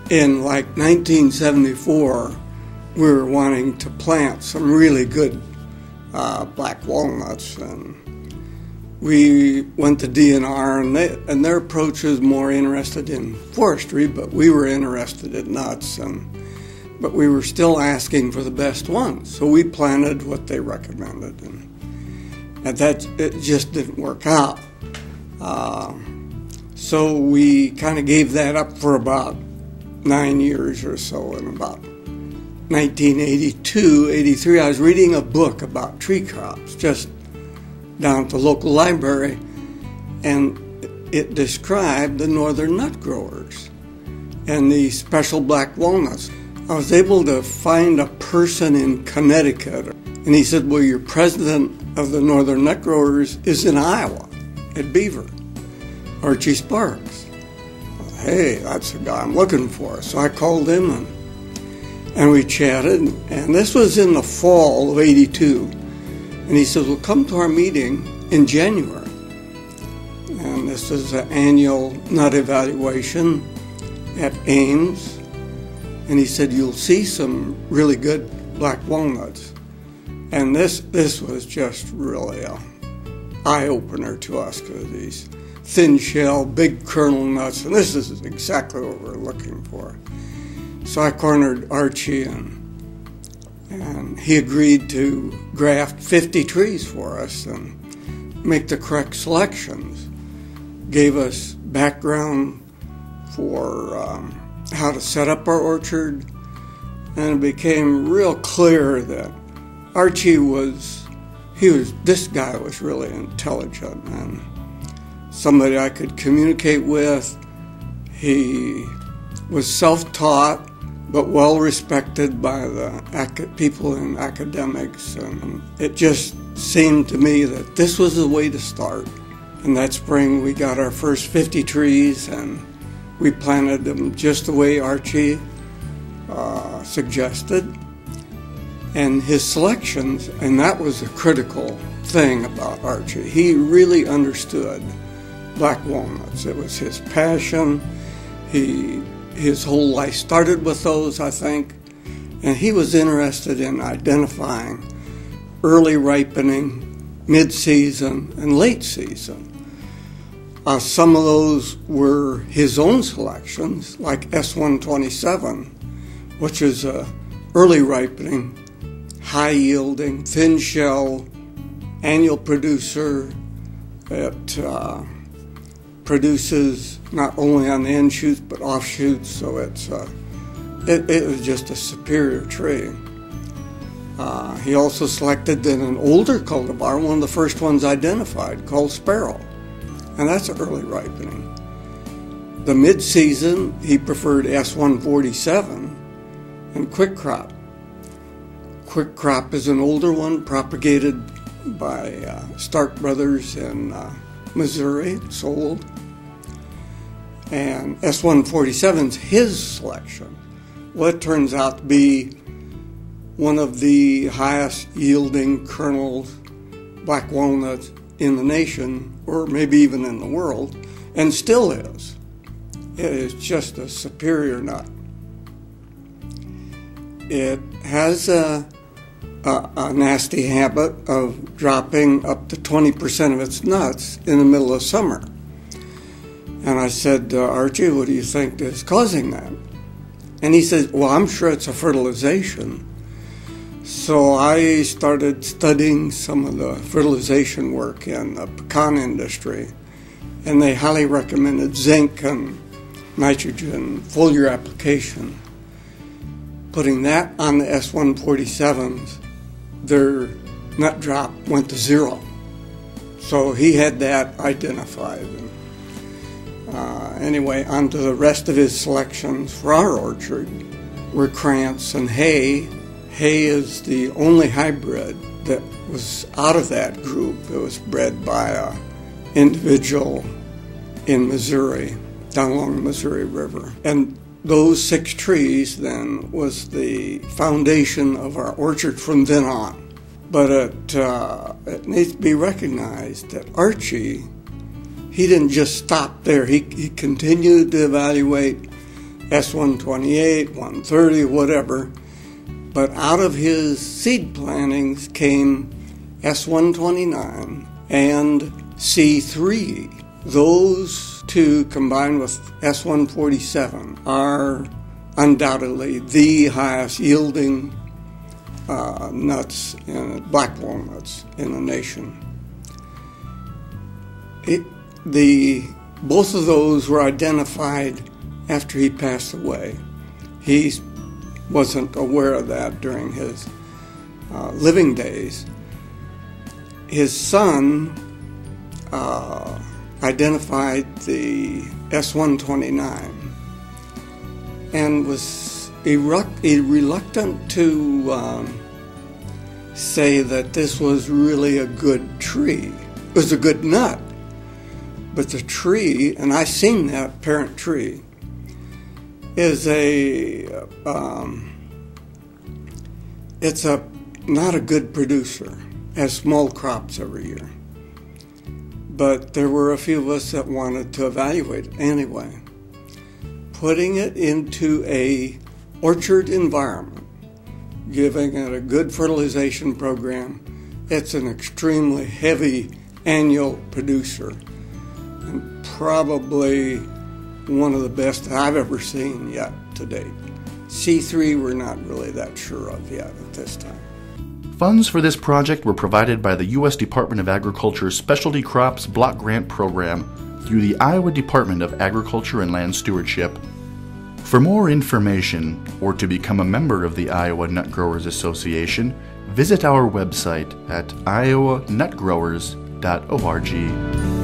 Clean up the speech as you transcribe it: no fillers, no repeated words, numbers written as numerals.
In like 1974, we were wanting to plant some really good black walnuts, and we went to DNR, and their approach was more interested in forestry, but we were interested in nuts, but we were still asking for the best ones. So we planted what they recommended, and it just didn't work out. So we kind of gave that up for about 9 years or so. In about 1982, 83, I was reading a book about tree crops just down at the local library, and it described the northern nut growers and the special black walnuts. I was able to find a person in Connecticut, and he said, well, your president of the northern nut growers is in Iowa at Beaver, Archie Sparks. Well, hey, that's the guy I'm looking for. So I called him, and we chatted, and this was in the fall of '82. And he says, well, come to our meeting in January. And this is an annual nut evaluation at Ames. And he said, you'll see some really good black walnuts. And this was just really an eye-opener to us, because these thin shell, big kernel nuts, and this is exactly what we're looking for. So I cornered Archie, and he agreed to graft 50 trees for us and make the correct selections. Gave us background for how to set up our orchard, and it became real clear that Archie this guy was really intelligent and somebody I could communicate with. He was self-taught, but well respected by the people in academics, and it just seemed to me that this was the way to start. And that spring we got our first 50 trees, and we planted them just the way Archie suggested. And his selections, and that was a critical thing about Archie, he really understood black walnuts. It was his passion. His whole life started with those, I think, and he was interested in identifying early ripening, mid-season, and late season. Some of those were his own selections, like S127, which is a early ripening, high-yielding, thin shell, annual producer. It produces not only on the end shoots but off shoots, so it was just a superior tree. He also selected then an older cultivar, one of the first ones identified, called Sparrow, and that's early ripening. The mid-season, he preferred S147 and Quick Crop. Quick Crop is an older one propagated by Stark Brothers in Missouri, sold. And S147's his selection. Well, it turns out to be one of the highest yielding kernels, black walnuts in the nation, or maybe even in the world, and still is. It is just a superior nut. It has a nasty habit of dropping up to 20% of its nuts in the middle of summer. And I said, Archie, what do you think is causing that? And he said, well, I'm sure it's a fertilization. So I started studying some of the fertilization work in the pecan industry, and they highly recommended zinc and nitrogen foliar application. Putting that on the S147s, their nut drop went to 0. So he had that identified. Anyway, on to the rest of his selections for our orchard were Krantz and Hay. Hay is the only hybrid that was out of that group. It was bred by an individual in Missouri, down along the Missouri River. And those 6 trees then was the foundation of our orchard from then on. But it needs to be recognized that Archie, he didn't just stop there. He continued to evaluate S128, 130, whatever. But out of his seed plantings came S129 and C3. Those two combined with S147 are undoubtedly the highest yielding nuts, black walnuts in the nation. Both of those were identified after he passed away. He wasn't aware of that during his living days. His son identified the S129 and was reluctant to say that this was really a good tree. It was a good nut, but the tree, and I've seen that parent tree, is not a good producer. Has small crops every year. But there were a few of us that wanted to evaluate it anyway. Putting it into a orchard environment, giving it a good fertilization program, it's an extremely heavy annual producer and probably one of the best I've ever seen yet to date. C3 we're not really that sure of yet at this time. Funds for this project were provided by the U.S. Department of Agriculture's Specialty Crops Block Grant Program through the Iowa Department of Agriculture and Land Stewardship. For more information or to become a member of the Iowa Nut Growers Association, visit our website at iowanutgrowers.org.